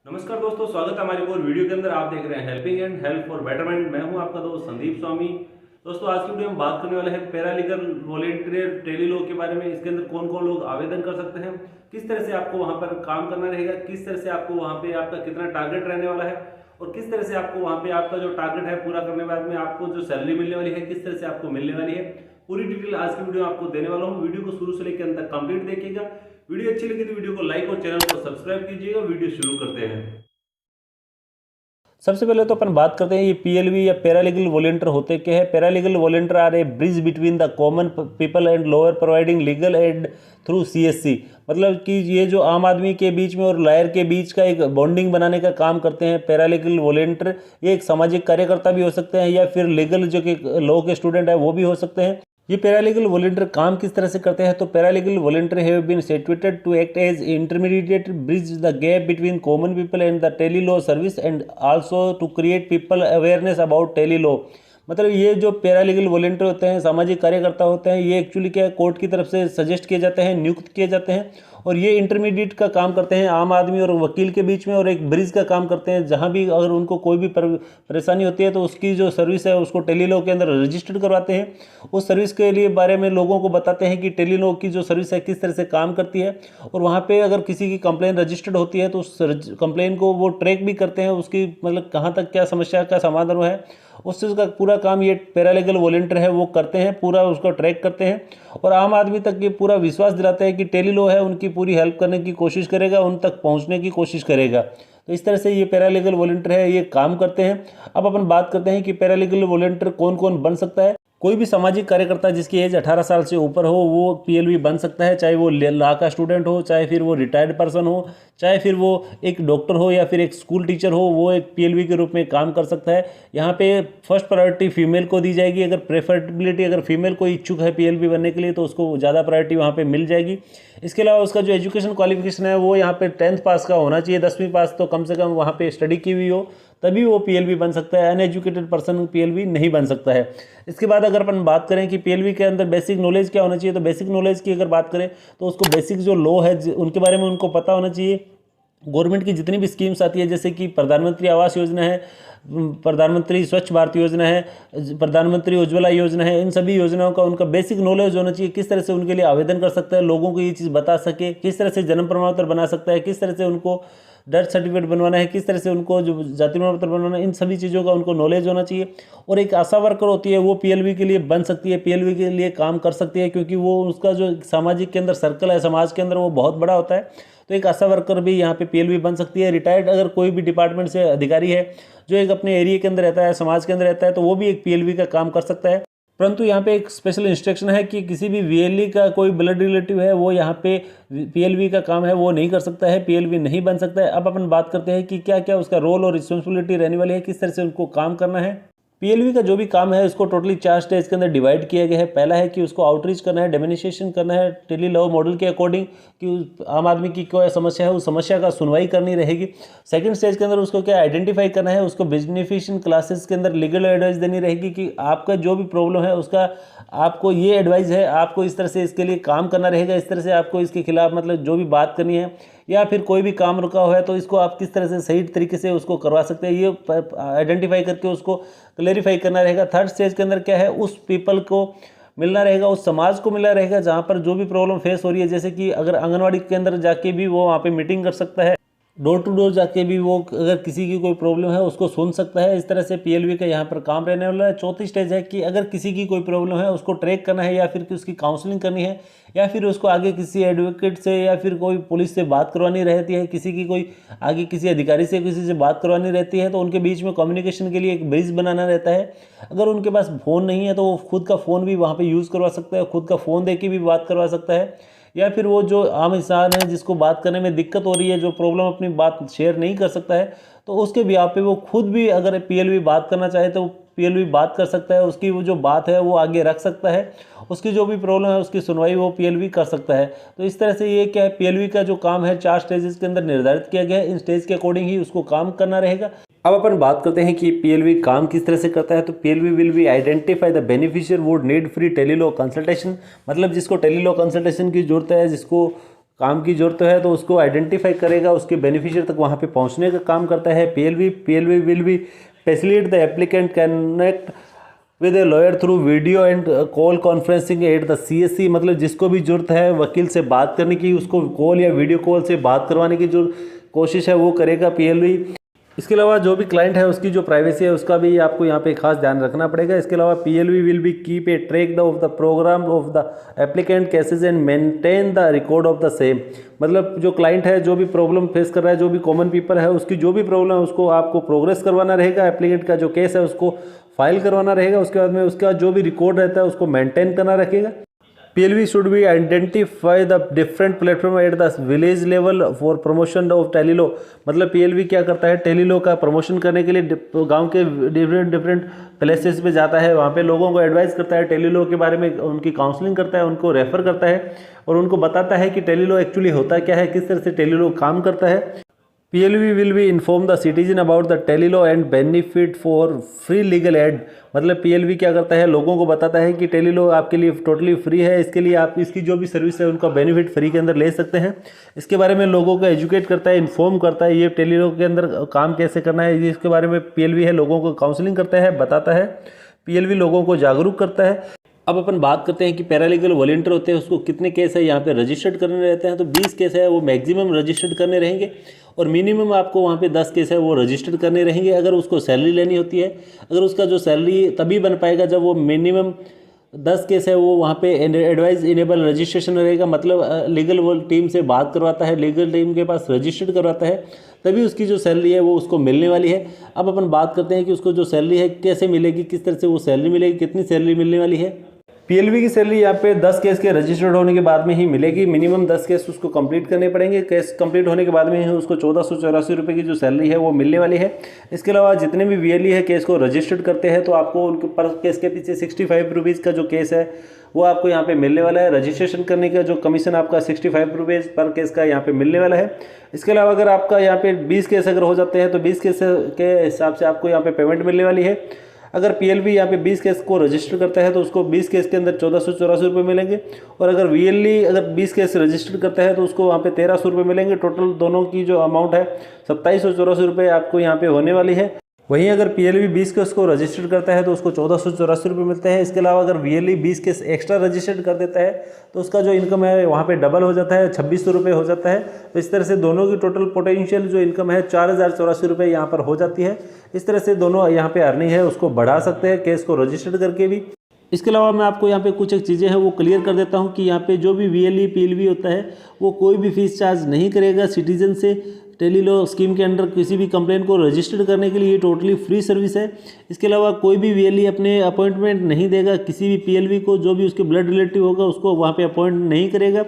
नमस्कार दोस्तों, स्वागत है हमारी और वीडियो के अंदर। आप देख रहे हैं helping and help for betterment. मैं हूं आपका दोस्त संदीप स्वामी। दोस्तों, आज की वीडियो में बात करने वाले हैं पैरालीगल वॉलेंटियर टेली लॉ के बारे में। इसके अंदर कौन कौन लोग आवेदन कर सकते हैं, किस तरह से आपको वहां पर काम करना रहेगा, किस तरह से आपको वहां पे आपका कितना टारगेट रहने वाला है और किस तरह से आपको वहां पे आपका जो टारगेट है पूरा करने के बाद में आपको जो सैलरी मिलने वाली है किस तरह से आपको मिलने वाली है, पूरी डिटेल आज की वीडियो में आपको देने वाला हूँ। वीडियो को शुरू से लेकर अंत तक कंप्लीट देखिएगा। वीडियो अच्छी लगी तो वीडियो को लाइक और चैनल को सब्सक्राइब कीजिएगा। वीडियो शुरू करते हैं। सबसे पहले तो अपन बात करते हैं ये पीएलवी या पैरालीगल वॉलंटियर होते क्या है। Paralegal volunteer are a bridge between the common people and lawyer providing legal aid through CSC. मतलब कि ये जो आम आदमी के बीच में और लॉयर के बीच का एक बॉन्डिंग बनाने का काम करते हैं पैरालीगल वॉलंटियर। ये एक सामाजिक कार्यकर्ता भी हो सकते हैं या फिर लीगल जो कि लॉ के स्टूडेंट है वो भी हो सकते हैं। ये पैरालीगल वॉलंटियर काम किस तरह से करते हैं, तो paralegal volunteer have been situated to act as intermediate bridge the gap between common people and the tele law service and also to create people awareness about tele law. मतलब ये जो पैरालीगल वॉलंटियर होते हैं, सामाजिक कार्यकर्ता होते हैं, ये एक्चुअली क्या है, कोर्ट की तरफ से सजेस्ट किए जाते हैं, नियुक्त किए जाते हैं और ये इंटरमीडिएट का काम करते हैं आम आदमी और वकील के बीच में, और एक ब्रिज का काम करते हैं। जहाँ भी अगर उनको कोई भी परेशानी होती है तो उसकी जो सर्विस है उसको टेली लॉ के अंदर रजिस्टर्ड करवाते हैं। उस सर्विस के लिए बारे में लोगों को बताते हैं कि टेली लॉ की जो सर्विस है किस तरह से काम करती है, और वहाँ पे अगर किसी की कंप्लेन रजिस्टर्ड होती है तो उस कंप्लेन को वो ट्रैक भी करते हैं, उसकी मतलब कहाँ तक क्या समस्या का समाधान है उस चीज़ का पूरा काम ये पैरालीगल वॉलंटियर है वो करते हैं, पूरा उसको ट्रैक करते हैं और आम आदमी तक ये पूरा विश्वास दिलाते हैं कि टेली लॉ है उनकी पूरी हेल्प करने की कोशिश करेगा, उन तक पहुंचने की कोशिश करेगा। तो इस तरह से ये पैरालीगल वॉलंटियर है ये काम करते हैं। अब अपन बात करते हैं कि पैरालीगल वॉलंटियर कौन कौन बन सकता है। कोई भी सामाजिक कार्यकर्ता जिसकी एज 18 साल से ऊपर हो वो पीएलवी बन सकता है, चाहे वो लॉ का स्टूडेंट हो, चाहे फिर वो रिटायर्ड पर्सन हो, चाहे फिर वो एक डॉक्टर हो या फिर एक स्कूल टीचर हो, वो एक पीएलवी के रूप में काम कर सकता है। यहाँ पे फर्स्ट प्रायोरिटी फीमेल को दी जाएगी। अगर प्रेफरेबिलिटी अगर फीमेल कोई इच्छुक है पीएलवी बनने के लिए तो उसको ज़्यादा प्रायोरिटी वहाँ पे मिल जाएगी। इसके अलावा उसका जो एजुकेशन क्वालिफिकेशन है वो यहाँ पे 10th पास का होना चाहिए, 10वीं पास तो कम से कम वहाँ पे स्टडी की हुई हो तभी वो पीएलवी बन सकता है। अनएजुकेटेड पर्सन पीएलवी नहीं बन सकता है। इसके बाद अगर अपन बात करें कि पीएलवी के अंदर बेसिक नॉलेज क्या होना चाहिए, तो बेसिक नॉलेज की अगर बात करें तो उसको बेसिक जो लॉ है उनके बारे में उनको पता होना चाहिए। गवर्नमेंट की जितनी भी स्कीम्स आती है जैसे कि प्रधानमंत्री आवास योजना है, प्रधानमंत्री स्वच्छ भारत योजना है, प्रधानमंत्री उज्ज्वला योजना है, इन सभी योजनाओं का उनका बेसिक नॉलेज होना चाहिए। किस तरह से उनके लिए आवेदन कर सकता है, लोगों को ये चीज़ बता सके, किस तरह से जन्म प्रमाण पत्र बना सकता है, किस तरह से उनको डेथ सर्टिफिकेट बनवाना है, किस तरह से उनको जो जाति प्रमाण पत्र बनवाना है, इन सभी चीज़ों का उनको नॉलेज होना चाहिए। और एक आशा वर्कर होती है वो पीएलवी के लिए बन सकती है, पीएलवी के लिए काम कर सकती है, क्योंकि वो उसका जो सामाजिक के अंदर सर्कल है समाज के अंदर वो बहुत बड़ा होता है। तो एक आशा वर्कर भी यहाँ पे पीएलवी बन सकती है। रिटायर्ड अगर कोई भी डिपार्टमेंट से अधिकारी है जो एक अपने एरिया के अंदर रहता है, समाज के अंदर रहता है, तो वो भी एक पीएलवी का काम कर सकता है। परंतु यहाँ पे एक स्पेशल इंस्ट्रक्शन है कि किसी भी वीएलई का कोई ब्लड रिलेटिव है वो यहाँ पे पीएलवी का काम है वो नहीं कर सकता है, पीएलवी नहीं बन सकता है। अब अपन बात करते हैं कि क्या क्या उसका रोल और रिस्पॉन्सिबिलिटी रहने वाली है, किस तरह से उनको काम करना है। पीएलवी का जो भी काम है उसको टोटली 4 स्टेज के अंदर डिवाइड किया गया है। पहला है कि उसको आउटरीच करना है, डेमोनिस्ट्रेशन करना है टेली लॉ मॉडल के अकॉर्डिंग कि आम आदमी की कोई समस्या है उस समस्या का सुनवाई करनी रहेगी। सेकंड स्टेज के अंदर उसको क्या आइडेंटिफाई करना है, उसको बेनिफिशियन क्लासेस के अंदर लीगल एडवाइस देनी रहेगी कि आपका जो भी प्रॉब्लम है उसका आपको ये एडवाइस है, आपको इस तरह से इसके लिए काम करना रहेगा, इस तरह से आपको इसके खिलाफ मतलब जो भी बात करनी है, या फिर कोई भी काम रुका हुआ है तो इसको आप किस तरह से सही तरीके से उसको करवा सकते हैं, ये आइडेंटिफाई करके उसको क्लेरिफाई करना रहेगा। थर्ड स्टेज के अंदर क्या है, उस पीपल को मिलना रहेगा, उस समाज को मिलना रहेगा जहाँ पर जो भी प्रॉब्लम फेस हो रही है। जैसे कि अगर आंगनवाड़ी के अंदर जाके भी वो वहाँ पे मीटिंग कर सकता है, डोर टू डोर जाके भी वो अगर किसी की कोई प्रॉब्लम है उसको सुन सकता है। इस तरह से पीएलवी का यहाँ पर काम रहने वाला है। चौथी स्टेज है कि अगर किसी की कोई प्रॉब्लम है उसको ट्रैक करना है या फिर उसकी काउंसलिंग करनी है या फिर उसको आगे किसी एडवोकेट से या फिर कोई पुलिस से बात करवानी रहती है, किसी की कोई आगे किसी अधिकारी से किसी से बात करवानी रहती है, तो उनके बीच में कम्युनिकेशन के लिए एक ब्रिज बनाना रहता है। अगर उनके पास फ़ोन नहीं है तो वो खुद का फ़ोन भी वहाँ पर यूज़ करवा सकता है, खुद का फ़ोन दे के भी बात करवा सकता है। या फिर वो जो आम इंसान है जिसको बात करने में दिक्कत हो रही है, जो प्रॉब्लम अपनी बात शेयर नहीं कर सकता है, तो उसके बिहाफ पे वो खुद भी अगर पीएलवी बात करना चाहे तो पीएलवी बात कर सकता है, उसकी वो जो बात है वो आगे रख सकता है, उसकी जो भी प्रॉब्लम है उसकी सुनवाई वो पीएलवी कर सकता है। तो इस तरह से ये क्या है, पीएलवी का जो काम है 4 स्टेजेस के अंदर निर्धारित किया गया है। इन स्टेज के अकॉर्डिंग ही उसको काम करना रहेगा। अब अपन बात करते हैं कि पीएलवी काम किस तरह से करता है। तो PLV will be identify the beneficiary would need free tele law consultation. मतलब जिसको टेली लॉ कंसल्टेशन की जरूरत है, जिसको काम की ज़रूरत है तो उसको आइडेंटिफाई करेगा, उसके बेनिफिशियर तक वहाँ पे पहुँचने का काम करता है। PLV will B facilitate the applicant connect with a lawyer through video and call conferencing at the CSC. मतलब जिसको भी ज़रूरत है वकील से बात करने की, उसको कॉल या वीडियो कॉल से बात करवाने की जो कोशिश है वो करेगा पीएलवी। इसके अलावा जो भी क्लाइंट है उसकी जो प्राइवेसी है उसका भी आपको यहाँ पे खास ध्यान रखना पड़ेगा। इसके अलावा PLV will be keep a track of the program of the applicant cases and maintain the record of the same. मतलब जो क्लाइंट है, जो भी प्रॉब्लम फेस कर रहा है, जो भी कॉमन पीपल है, उसकी जो भी प्रॉब्लम है उसको आपको प्रोग्रेस करवाना रहेगा। एप्लीकेंट का जो केस है उसको फाइल करवाना रहेगा। उसके बाद में उसका जो भी रिकॉर्ड रहता है उसको मेंटेन करना रखेगा। PLV should be identify the different platform at the village level for promotion of Tele-Law. मतलब PLV क्या करता है, टेलीलॉ का प्रमोशन करने के लिए गांव के डिफरेंट प्लेसेस पे जाता है, वहाँ पे लोगों को एडवाइस करता है, टेलीलॉ के बारे में उनकी काउंसलिंग करता है, उनको रेफर करता है और उनको बताता है कि टेलीलॉ एक्चुअली होता क्या है, किस तरह से टेलीलॉ काम करता है। PLV will be inform the citizen about the Tele-Law and benefit for free legal aid। मतलब PLV क्या करता है, लोगों को बताता है कि टेलीलॉ आपके लिए टोटली फ्री है, इसके लिए आप इसकी जो भी सर्विस है उनका बेनिफिट फ्री के अंदर ले सकते हैं। इसके बारे में लोगों को एजुकेट करता है, इन्फॉर्म करता है, ये टेलीलॉ के अंदर काम कैसे करना है इसके बारे में PLV है, लोगों को काउंसलिंग करता है, बताता है। PLV लोगों को जागरूक करता है। अब अपन बात करते हैं कि पैरालीगल वॉलंटियर होते हैं उसको कितने केस है यहाँ पे रजिस्टर्ड करने रहते हैं। तो 20 केस है वो मैक्सिमम रजिस्टर्ड करने रहेंगे और मिनिमम आपको वहाँ पे 10 केस है वो रजिस्टर्ड करने रहेंगे। अगर उसको सैलरी लेनी होती है, अगर उसका जो सैलरी तभी बन पाएगा जब वो मिनिमम 10 केस है वो वहाँ पे एडवाइस इनेबल रजिस्ट्रेशन रहेगा। मतलब लीगल टीम से बात करवाता है, लीगल टीम के पास रजिस्टर्ड करवाता है, तभी उसकी जो सैलरी है वो उसको मिलने वाली है। अब अपन बात करते हैं कि उसको जो सैलरी है कैसे मिलेगी, किस तरह से वो सैलरी मिलेगी, कितनी सैलरी मिलने वाली है। PLV की सैलरी यहाँ पे 10 केस के रजिस्टर्ड होने के बाद में ही मिलेगी। मिनिमम 10 केस उसको कंप्लीट करने पड़ेंगे। केस कंप्लीट होने के बाद में ही उसको 1484 रुपये की जो सैलरी है वो मिलने वाली है। इसके अलावा जितने भी VLE है केस को रजिस्टर्ड करते हैं तो आपको उनके पर केस के पीछे 65 रुपीज़ का जो केस है वो आपको यहाँ पे मिलने वाला है। रजिस्ट्रेशन करने का जो कमीशन आपका 65 रुपीज़ पर केस का यहाँ पे मिलने वाला है। इसके अलावा अगर आपका यहाँ पे 20 केस अगर हो जाते हैं तो 20 केस के हिसाब से आपको यहाँ पे पेमेंट मिलने वाली है। अगर PLV यहाँ पे 20 केस को रजिस्टर करता है तो उसको 20 केस के अंदर 1484 रुपये मिलेंगे और अगर VLE अगर 20 केस रजिस्टर करता है तो उसको वहाँ पे 1300 रुपये मिलेंगे। टोटल दोनों की जो अमाउंट है 2784 रुपये आपको यहाँ पे होने वाली है। वहीं अगर PLV 20 केस को रजिस्टर करता है तो उसको 1484 रुपये मिलते हैं। इसके अलावा अगर VLE 20 केस एक्स्ट्रा रजिस्टर्ड कर देता है तो उसका जो इनकम है वहाँ पे डबल हो जाता है, 2600 रुपये हो जाता है। तो इस तरह से दोनों की टोटल पोटेंशियल जो इनकम है 4084 रुपये यहाँ पर हो जाती है। इस तरह से दोनों यहाँ पे अर्निंग है उसको बढ़ा सकते हैं केस को रजिस्टर्ड करके भी। इसके अलावा मैं आपको यहाँ पे कुछ एक चीज़ें हैं वो क्लियर कर देता हूँ कि यहाँ पे जो भी VLE PLV होता है वो कोई भी फीस चार्ज नहीं करेगा सिटीजन से। टेलीलॉ स्कीम के अंडर किसी भी कंप्लेन को रजिस्टर्ड करने के लिए ये टोटली फ्री सर्विस है। इसके अलावा कोई भी VLE अपने अपॉइंटमेंट नहीं देगा, किसी भी PLV को जो भी उसके ब्लड रिलेटिव होगा उसको वहाँ पे अपॉइंट नहीं करेगा।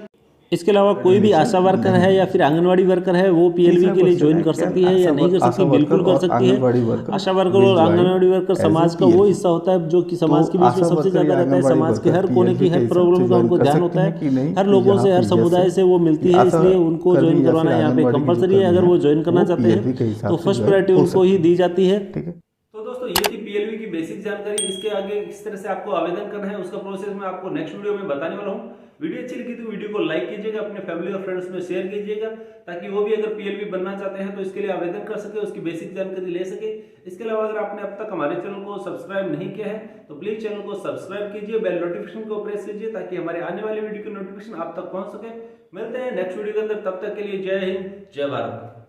इसके अलावा कोई भी आशा वर्कर है या फिर आंगनवाड़ी वर्कर है वो PLV के लिए ज्वाइन कर सकती है या नहीं कर सकती, बिल्कुल कर सकती है। आशा वर्कर और आंगनवाड़ी वर्कर समाज का वो हिस्सा होता है जो कि समाज के बीच में सबसे ज़्यादा रहता है। समाज के हर कोने की हर प्रॉब्लम का उनको ध्यान होता है, हर लोगों से हर समुदाय से वो मिलती है, इसलिए उनको ज्वाइन करवाना यहाँ पे कंपलसरी है। अगर वो ज्वाइन करना चाहते हैं तो फर्स्ट प्रायोरिटी उनको ही दी जाती है। तो दोस्तों ये थी PLV की बेसिक जानकारी। इसके आगे किस तरह से आपको आवेदन करना है उसका प्रोसेस मैं आपको नेक्स्ट वीडियो में बताने वाला हूँ। वीडियो अच्छी लगी तो वीडियो को लाइक कीजिएगा, अपने फैमिली और फ्रेंड्स में शेयर कीजिएगा ताकि वो भी अगर PLV बनना चाहते हैं तो इसके लिए आवेदन कर सके, उसकी बेसिक जानकारी ले सके। इसके अलावा अगर आपने अब तक हमारे चैनल को सब्सक्राइब नहीं किया है तो प्लीज चैनल को सब्सक्राइब कीजिए, बेल नोटिफिकेशन को प्रेस कीजिए ताकि हमारे आने वाली वीडियो की नोटिफिकेशन आप तक पहुंच सके। मिलते हैं नेक्स्ट वीडियो के अंदर, तब तक के लिए जय हिंद, जय भारत।